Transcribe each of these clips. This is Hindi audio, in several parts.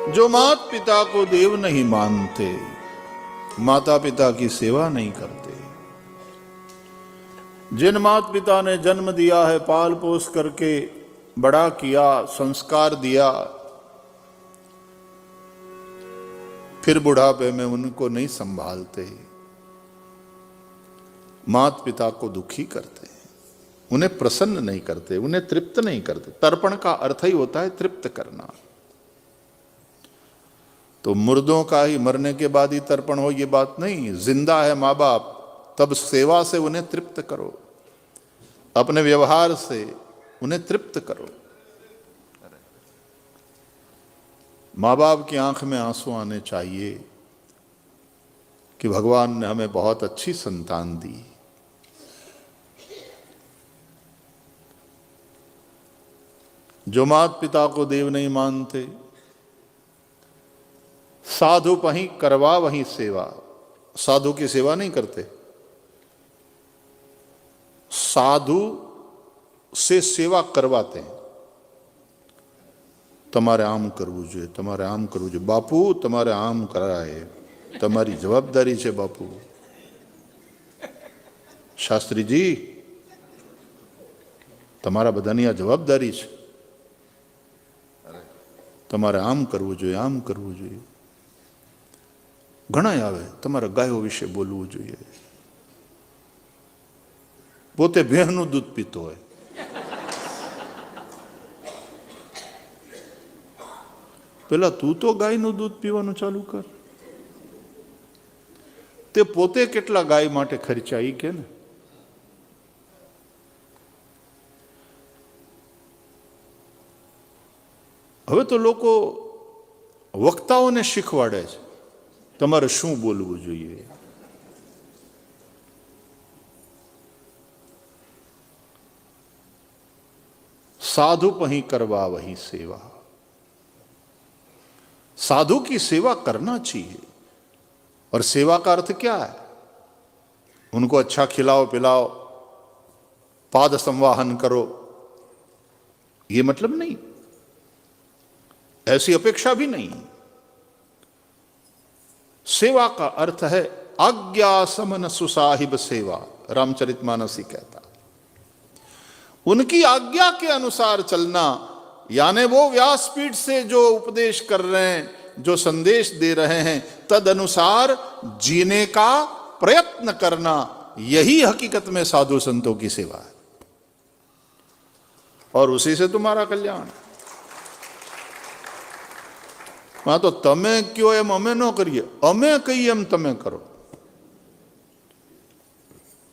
जो माता पिता को देव नहीं मानते, माता पिता की सेवा नहीं करते, जिन माता पिता ने जन्म दिया है, पाल पोस करके बड़ा किया, संस्कार दिया, फिर बुढ़ापे में उनको नहीं संभालते, माता पिता को दुखी करते, उन्हें प्रसन्न नहीं करते, उन्हें तृप्त नहीं करते। तर्पण का अर्थ ही होता है तृप्त करना। तो मुर्दों का ही मरने के बाद ही तर्पण हो, ये बात नहीं। जिंदा है माँ बाप, तब सेवा से उन्हें तृप्त करो, अपने व्यवहार से उन्हें तृप्त करो। माँ बाप की आंख में आंसू आने चाहिए कि भगवान ने हमें बहुत अच्छी संतान दी। जो माता पिता को देव नहीं मानते, साधु पहीं करवा वहीं सेवा। साधु की सेवा नहीं करते, साधु से सेवा करवाते हैं। તમારે આમ કરવું જોઈએ, તમારે આમ કરવું જોઈએ, બાપુ તમારે આમ કરાય, તમારી જવાબદારી છે બાપુ। શાસ્ત્રીજી તમારા બધાની આ જવાબદારી છે, તમારે આમ કરવું જોઈએ, આમ કરવું જોઈએ। ઘણા આવે તમારે ગાયો વિશે બોલવું જોઈએ, પોતે ભેંસનું દૂધ પીતો હોય। પેલા તું તો ગાયનું દૂધ પીવાનું ચાલુ કર, તે પોતે કેટલા ગાય માટે ખર્ચા ઈ કે ને। હવે તો લોકો વક્તાઓને શીખવાડે છે તમારે શું બોલવું જોઈએ। साधु पहीं करवा वही सेवा। साधु की सेवा करना चाहिए। और सेवा का अर्थ क्या है? उनको अच्छा खिलाओ पिलाओ, पाद संवाहन करो, ये मतलब नहीं, ऐसी अपेक्षा भी नहीं। सेवा का अर्थ है आज्ञा समन सुसाहिब सेवा। रामचरितमानस ही कहता, उनकी आज्ञा के अनुसार चलना, यानी वो व्यासपीठ से जो उपदेश कर रहे हैं, जो संदेश दे रहे हैं, तद अनुसार जीने का प्रयत्न करना, यही हकीकत में साधु संतों की सेवा है। और उसी से तुम्हारा कल्याण। हाँ, तो तमे क्यों एम अमे न करिए, अमे कही एम तमे करो।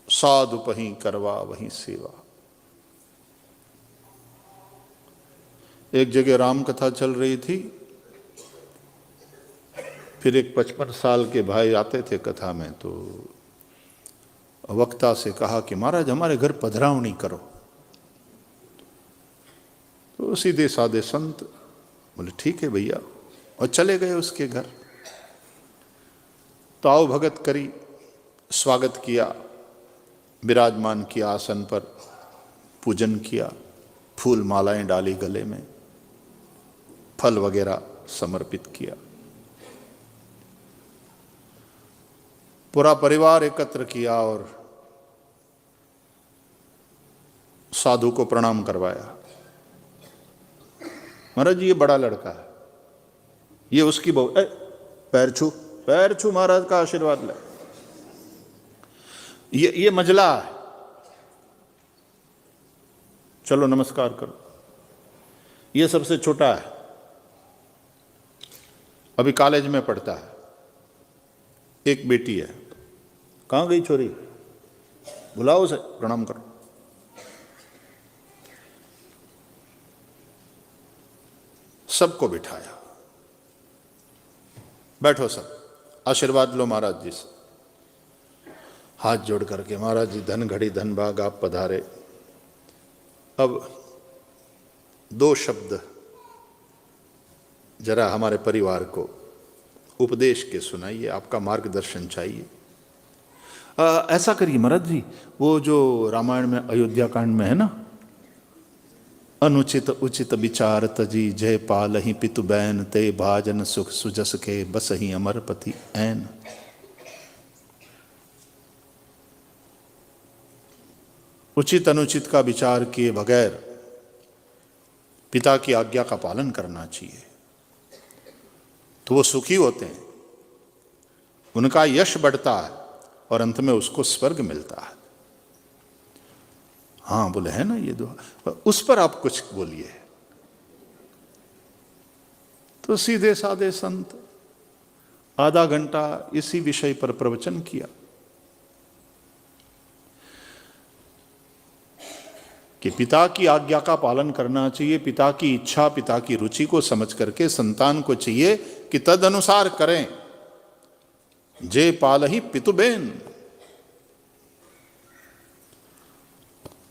साधु पहीं करवा वहीं सेवा। एक जगह राम कथा चल रही थी, फिर एक 55 साल के भाई आते थे कथा में, तो वक्ता से कहा कि महाराज हमारे घर पधरावनी करो। तो सीधे साधे संत बोले ठीक है भैया, और चले गए उसके घर। तो आओ भगत करी, स्वागत किया, विराजमान किया आसन पर, पूजन किया, फूल मालाएं डाली गले में, फल वगैरह समर्पित किया। पूरा परिवार एकत्र किया और साधु को प्रणाम करवाया। महाराज जी ये बड़ा लड़का है, ये उसकी बहू, पैर छू महाराज का आशीर्वाद ले। ये मजला है, चलो नमस्कार करो। ये सबसे छोटा है, अभी कॉलेज में पढ़ता है। एक बेटी है, कहाँ गई छोरी, बुलाओ उसे, प्रणाम करो। सबको बिठाया, बैठो सब, आशीर्वाद लो महाराज जी से। हाथ जोड़ करके, महाराज जी धन घड़ी धन भाग आप पधारे। अब 2 शब्द जरा हमारे परिवार को उपदेश के सुनाइए, आपका मार्गदर्शन चाहिए। ऐसा करिए महाराज जी, वो जो रामायण में अयोध्या कांड में है ना, अनुचित उचित विचार तजी, जय पाल ही पितु बैन, ते भाजन सुख सुजस के, बस ही अमरपति ऐन। उचित अनुचित का विचार किए बगैर पिता की आज्ञा का पालन करना चाहिए, तो वो सुखी होते हैं, उनका यश बढ़ता है और अंत में उसको स्वर्ग मिलता है। हाँ बोले है ना ये दुआ, उस पर आप कुछ बोलिए। तो सीधे साधे संत आधा घंटा इसी विषय पर प्रवचन किया कि पिता की आज्ञा का पालन करना चाहिए, पिता की इच्छा पिता की रुचि को समझ करके संतान को चाहिए कि तद अनुसार करें। जे पाल ही पितुबेन।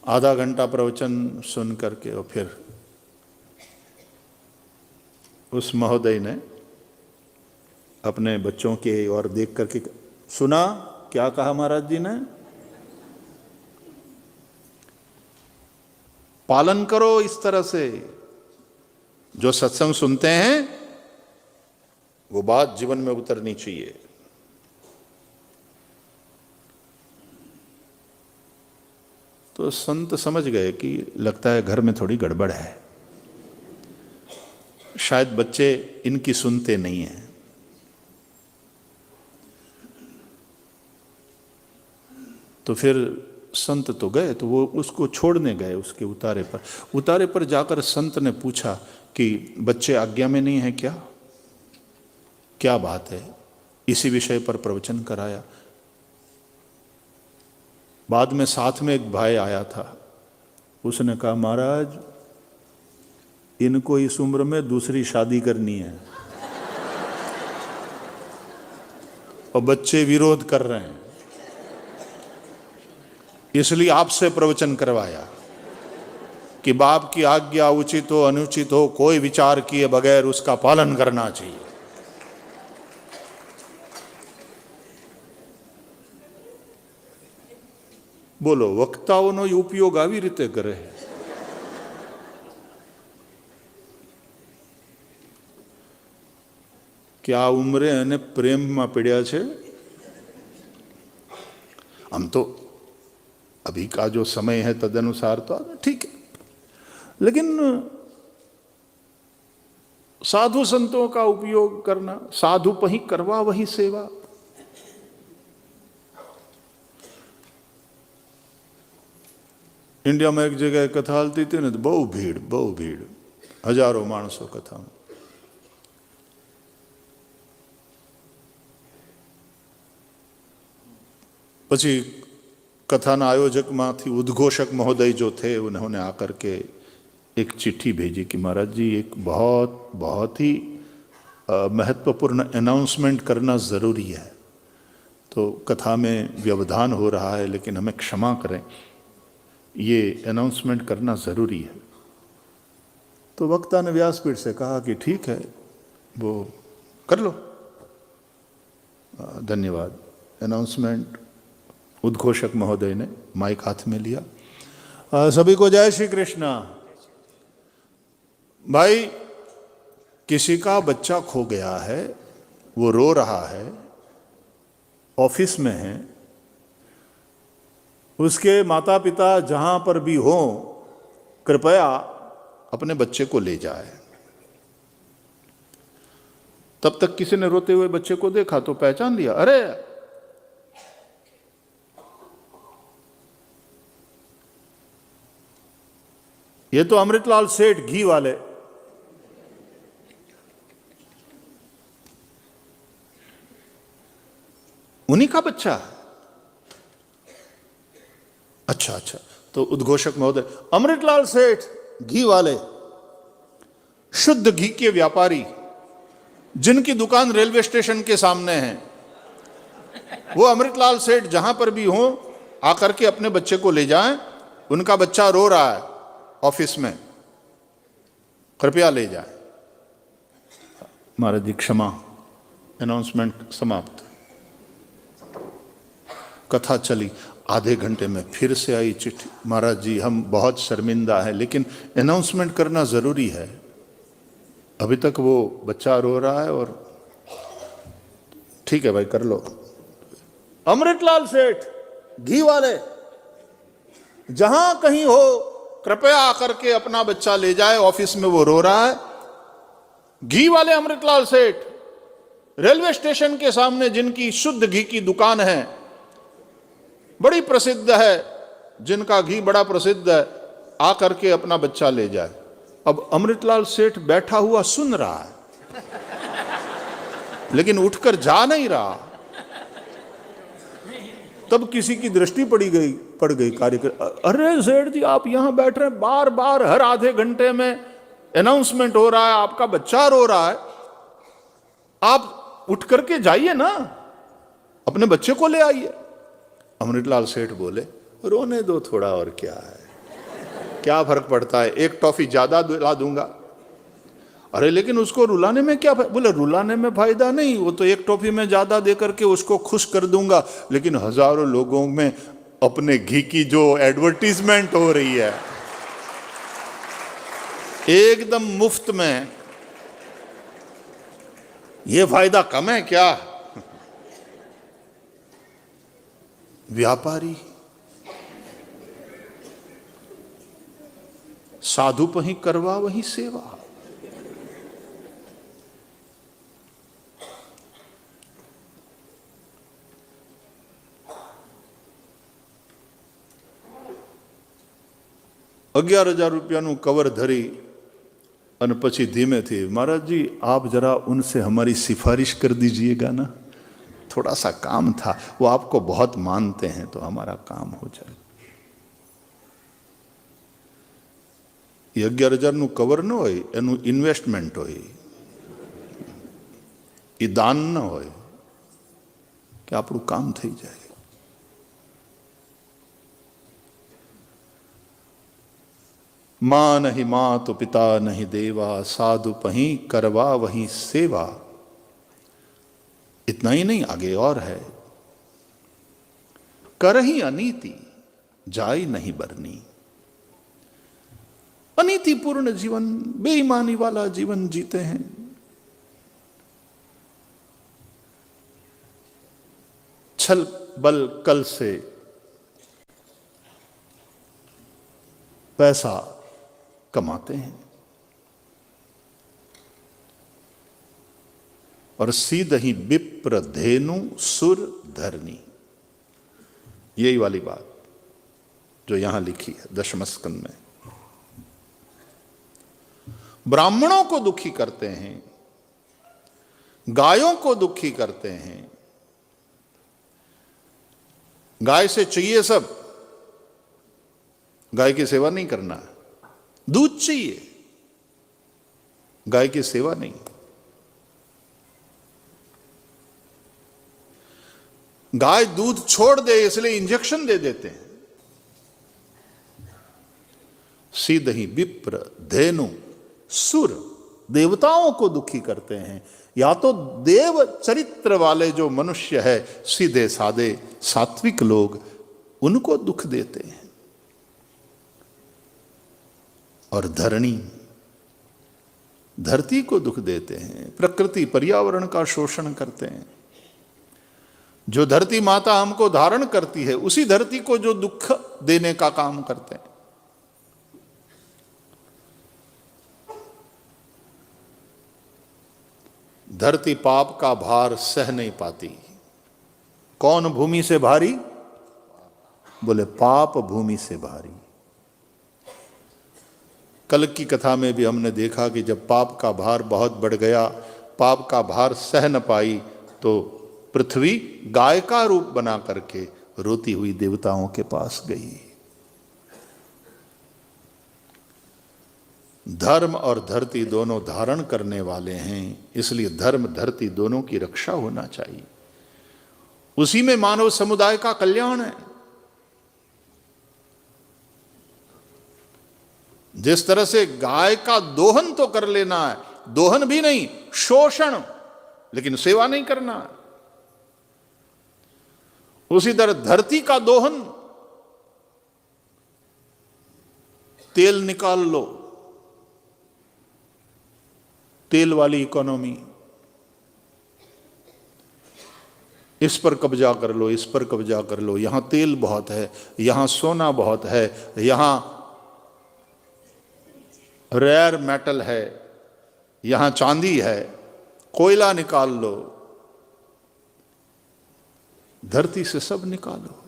आधा घंटा प्रवचन सुन करके और फिर उस महोदय ने अपने बच्चों के ओर देख करके सुना, क्या कहा महाराज जी ने? पालन करो इस तरह से, जो सत्संग सुनते हैं वो बात जीवन में उतरनी चाहिए। तो संत समझ गए कि लगता है घर में थोड़ी गड़बड़ है, शायद बच्चे इनकी सुनते नहीं हैं। तो फिर संत तो गए, तो वो उसको छोड़ने गए उसके उतारे पर जाकर संत ने पूछा कि बच्चे आज्ञा में नहीं है क्या, क्या बात है? इसी विषय पर प्रवचन कराया। बाद में साथ में एक भाई आया था, उसने कहा महाराज इनको इस उम्र में दूसरी शादी करनी है और बच्चे विरोध कर रहे हैं, इसलिए आपसे प्रवचन करवाया कि बाप की आज्ञा उचित हो अनुचित हो, कोई विचार किए बगैर उसका पालन करना चाहिए। બોલો વક્તાઓનો ઉપયોગ આવી રીતે કરે। કે આ ઉંમરે અને પ્રેમમાં પડ્યા છે। हम तो अभी का जो समय है तदनुसार तो ठीक है, लेकिन साधु संतों का उपयोग करना, साधु पही करवा वही सेवा। इंडिया में एक जगह कथा हलती थी ना, तो बहु भीड़, हजारों मानसों कथा में। પછી कथाना आयोजक माथी उद्घोषक महोदय जो थे, उन्होंने आकर के एक चिट्ठी भेजी कि महाराज जी एक बहुत ही महत्वपूर्ण अनाउंसमेंट करना ज़रूरी है। तो कथा में व्यवधान हो रहा है, लेकिन हमें क्षमा करें, ये अनाउंसमेंट करना ज़रूरी है। तो वक्ता ने व्यासपीठ से कहा कि ठीक है वो कर लो, धन्यवाद। अनाउंसमेंट उद्घोषक महोदय ने माइक हाथ में लिया। सभी को जय श्री कृष्णा। भाई किसी का बच्चा खो गया है, वो रो रहा है, ऑफिस में है, उसके माता पिता जहां पर भी हो कृपया अपने बच्चे को ले जाए। तब तक किसी ने रोते हुए बच्चे को देखा तो पहचान लिया, अरे ये तो अमृतलाल सेठ घी वाले। उन्हीं का बच्चा। अच्छा, तो उद्घोषक महोदय, अमृतलाल सेठ घी वाले, शुद्ध घी के व्यापारी, जिनकी दुकान रेलवे स्टेशन के सामने है, वो अमृतलाल सेठ जहां पर भी हो आकर के अपने बच्चे को ले जाएं। उनका बच्चा रो रहा है ऑफिस में, कृपया ले जाए। महाराज जी क्षमा। अनाउंसमेंट समाप्त। कथा चली। आधे घंटे में फिर से आई चिट्ठी, महाराज जी हम बहुत शर्मिंदा हैं लेकिन अनाउंसमेंट करना जरूरी है। अभी तक वो बच्चा रो रहा है और ठीक है भाई कर लो। अमृतलाल सेठ घी वाले, जहां कहीं हो कृपया आकर के अपना बच्चा ले जाए, ऑफिस में वो रो रहा है। घी वाले अमृतलाल सेठ रेलवे स्टेशन के सामने जिनकी शुद्ध घी की दुकान है, बड़ी प्रसिद्ध है, जिनका घी बड़ा प्रसिद्ध है, आकर के अपना बच्चा ले जाए। अब अमृतलाल सेठ बैठा हुआ सुन रहा है लेकिन उठकर जा नहीं रहा। तब किसी की दृष्टि पड़ गई कार्यक्रम, अरे सेठ जी आप यहां बैठ रहे हैं, बार बार हर आधे घंटे में अनाउंसमेंट हो रहा है, आपका बच्चा रो रहा है, आप उठ करके जाइए ना, अपने बच्चे को ले आइए। अमृतलाल सेठ बोले रोने दो थोड़ा, और क्या है, क्या फर्क पड़ता है, एक टॉफी ज्यादा दिला दूंगा। अरे लेकिन उसको रुलाने में क्या, बोले रुलाने में फायदा नहीं, वो तो एक टॉफी में ज्यादा दे करके उसको खुश कर दूंगा, लेकिन हजारों लोगों में अपने घी की जो एडवर्टीजमेंट हो रही है एकदम मुफ्त में, ये फायदा कम है क्या। व्यापारी साधु पही करवा वही सेवा। ₹11,000 कवर धरी और पछी धीमे थी, महाराज जी आप जरा उनसे हमारी सिफारिश कर दीजिएगा ना, थोड़ा सा काम था, वो आपको बहुत मानते हैं तो हमारा काम हो जाए। ये 11,000 कवर न होय, एनु इन्वेस्टमेंट होय, ये दान न होय कि आपरू काम थई जाए। मां नहीं मां तो पिता नहीं देवा, साधु पही करवा वही सेवा। इतना ही नहीं, आगे और है, करही अनीति जाय नहीं बरनी। अनीतिपूर्ण जीवन, बेईमानी वाला जीवन जीते हैं। छल बल कल से पैसा कमाते हैं और सीध ही विप्र धेनु सुर धरनी। यही वाली बात जो यहां लिखी है 10वें स्कंद में। ब्राह्मणों को दुखी करते हैं, गायों को दुखी करते हैं। गाय से चाहिए सब, गाय की सेवा नहीं करना, दूध चाहिए, गाय की सेवा नहीं। गाय दूध छोड़ दे इसलिए इंजेक्शन दे देते हैं। सीधही विप्र धेनु सुर, देवताओं को दुखी करते हैं। या तो देव चरित्र वाले जो मनुष्य है, सीधे साधे सात्विक लोग, उनको दुख देते हैं। और धरणी, धरती को दुख देते हैं, प्रकृति पर्यावरण का शोषण करते हैं। जो धरती माता हमको धारण करती है, उसी धरती को जो दुख देने का काम करते हैं। धरती पाप का भार सह नहीं पाती। कौन भूमि से भारी? बोले पाप भूमि से भारी। कल की कथा में भी हमने देखा कि जब पाप का भार बहुत बढ़ गया, पाप का भार सह न पाई, तो पृथ्वी गाय का रूप बना करके रोती हुई देवताओं के पास गई। धर्म और धरती दोनों धारण करने वाले हैं, इसलिए धर्म धरती दोनों की रक्षा होना चाहिए। उसी में मानव समुदाय का कल्याण है। जिस तरह से गाय का दोहन तो कर लेना है, दोहन भी नहीं, शोषण, लेकिन सेवा नहीं करना है। उसी तरह धरती का दोहन तेल निकाल लो, तेल वाली इकोनॉमी, इस पर कब्जा कर लो, इस पर कब्जा कर लो, यहां तेल बहुत है, यहां सोना बहुत है, यहां रेयर मेटल है, यहां चांदी है, कोयला निकाल लो, धरती से सब निकालो।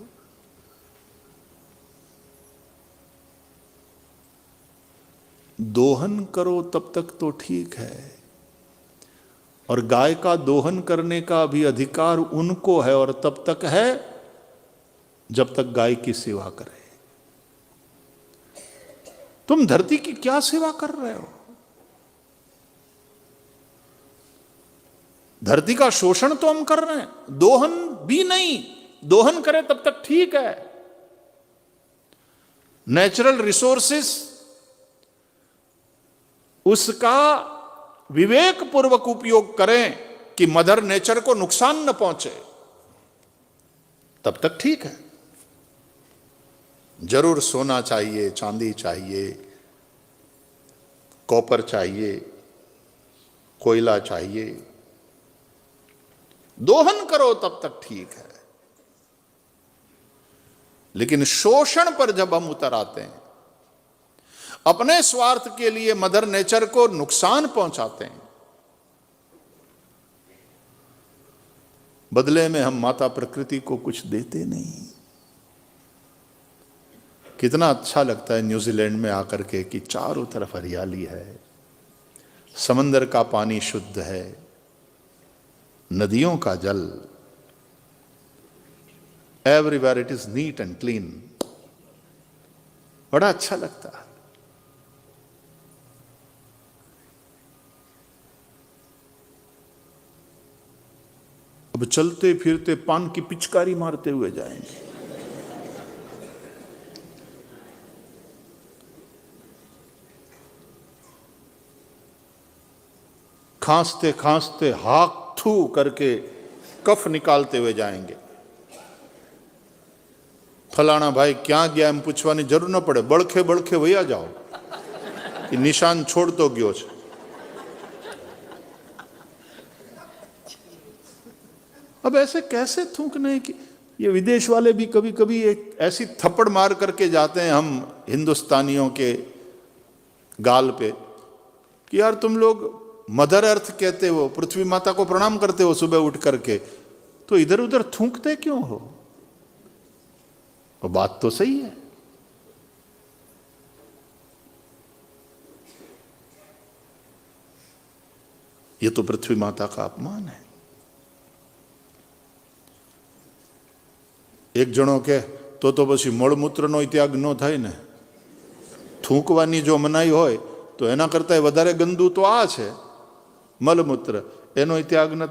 दोहन करो तब तक तो ठीक है, और गाय का दोहन करने का भी अधिकार उनको है, और तब तक है जब तक गाय की सेवा करे। तुम धरती की क्या सेवा कर रहे हो? धरती का शोषण तो हम कर रहे हैं, दोहन भी नहीं। दोहन करे तब तक ठीक है। नेचुरल रिसोर्सेस, उसका विवेक पूर्वक उपयोग करें कि मदर नेचर को नुकसान न पहुंचे, तब तक ठीक है। जरूर सोना चाहिए, चांदी चाहिए, कॉपर चाहिए, कोयला चाहिए, दोहन करो तब तक ठीक है। लेकिन शोषण पर जब हम उतर आते हैं, अपने स्वार्थ के लिए मदर नेचर को नुकसान पहुंचाते हैं, बदले में हम माता प्रकृति को कुछ देते नहीं। कितना अच्छा लगता है न्यूजीलैंड में आकर के कि चारों तरफ हरियाली है, समंदर का पानी शुद्ध है, नदियों का जल, everywhere it is neat and clean. बड़ा अच्छा लगता है। अब चलते फिरते पान की पिचकारी मारते हुए जाएंगे। खांसते खांसते हाक थू करके कफ निकालते हुए जाएंगे। फलाना भाई क्या गया एम पूछवानी जरूर न पड़े, बड़खे बड़खे वही आ जाओ कि निशान छोड़ तो गयो छे। अब ऐसे कैसे थूकने की? ये विदेश वाले भी कभी कभी एक ऐसी थप्पड़ मार करके जाते हैं हम हिंदुस्तानियों के गाल पे कि यार तुम लोग मदर अर्थ कहते हो, पृथ्वी माता को प्रणाम करते हो सुबह उठ करके, तो इधर उधर थूकते क्यों हो? और बात तो सही है। ये तो पृथ्वी माता का अपमान है। एक जणो के तो पछी મળમૂત્રનો ત્યાગ ન થાય ને, થૂંકવાની જો મનાઈ હોય તો એના કરતા વધારે ગંદુ તો આ છે મલમૂત્ર, એનો ત્યાગ ન।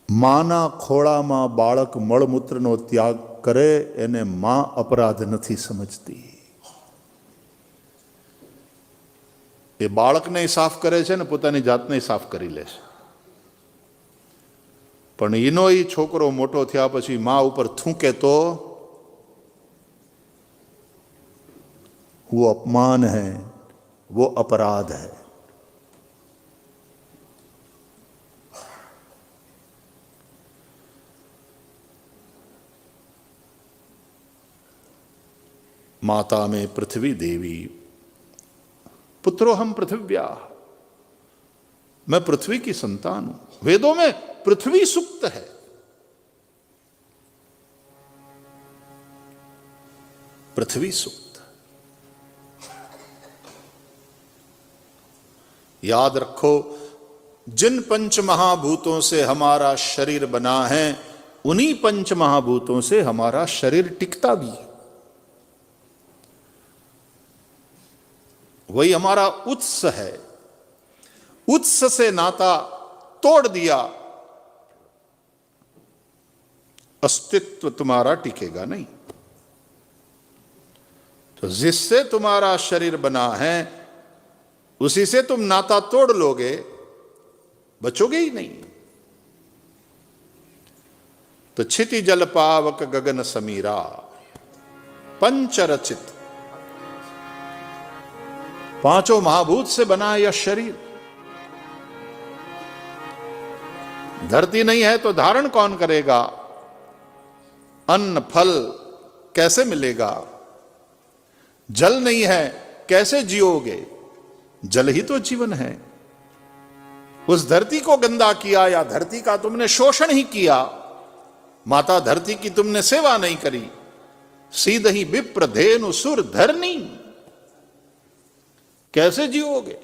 માના ખોળામાં બાળક મળમૂત્રનો ત્યાગ કરે એને માં અપરાધ નથી સમજતી। એ બાળકને સાફ કરે છે ને પોતાની જાતને સાફ કરી લે છે, પણ એનો એ છોકરો મોટો થયા પછી માં ઉપર થૂકે તો वो अपमान है, वो अपराध है। माता में पृथ्वी देवी, पुत्रो हम पृथिव्या, मैं पृथ्वी की संतान हूं। वेदों में पृथ्वी सुक्त है। पृथ्वी सुक्त याद रखो, जिन पंच महाभूतों से हमारा शरीर बना है, उन्हीं पंच महाभूतों से हमारा शरीर टिकता भी है। वही हमारा उत्स है। उत्स से नाता तोड़ दिया, अस्तित्व तुम्हारा टिकेगा नहीं। तो जिससे तुम्हारा शरीर बना है उसी से तुम नाता तोड़ लोगे, बचोगे ही नहीं। तो क्षिति जल पावक गगन समीरा पंचरचित पांचों महाभूत से बना है यह शरीर। धरती नहीं है तो धारण कौन करेगा? अन्न फल कैसे मिलेगा? जल नहीं है कैसे जियोगे? जल ही तो जीवन है। उस धरती को गंदा किया या धरती का तुमने शोषण ही किया, माता धरती की तुमने सेवा नहीं करी, सीध ही विप्र धेनु सुर धरनी, कैसे जियोगे?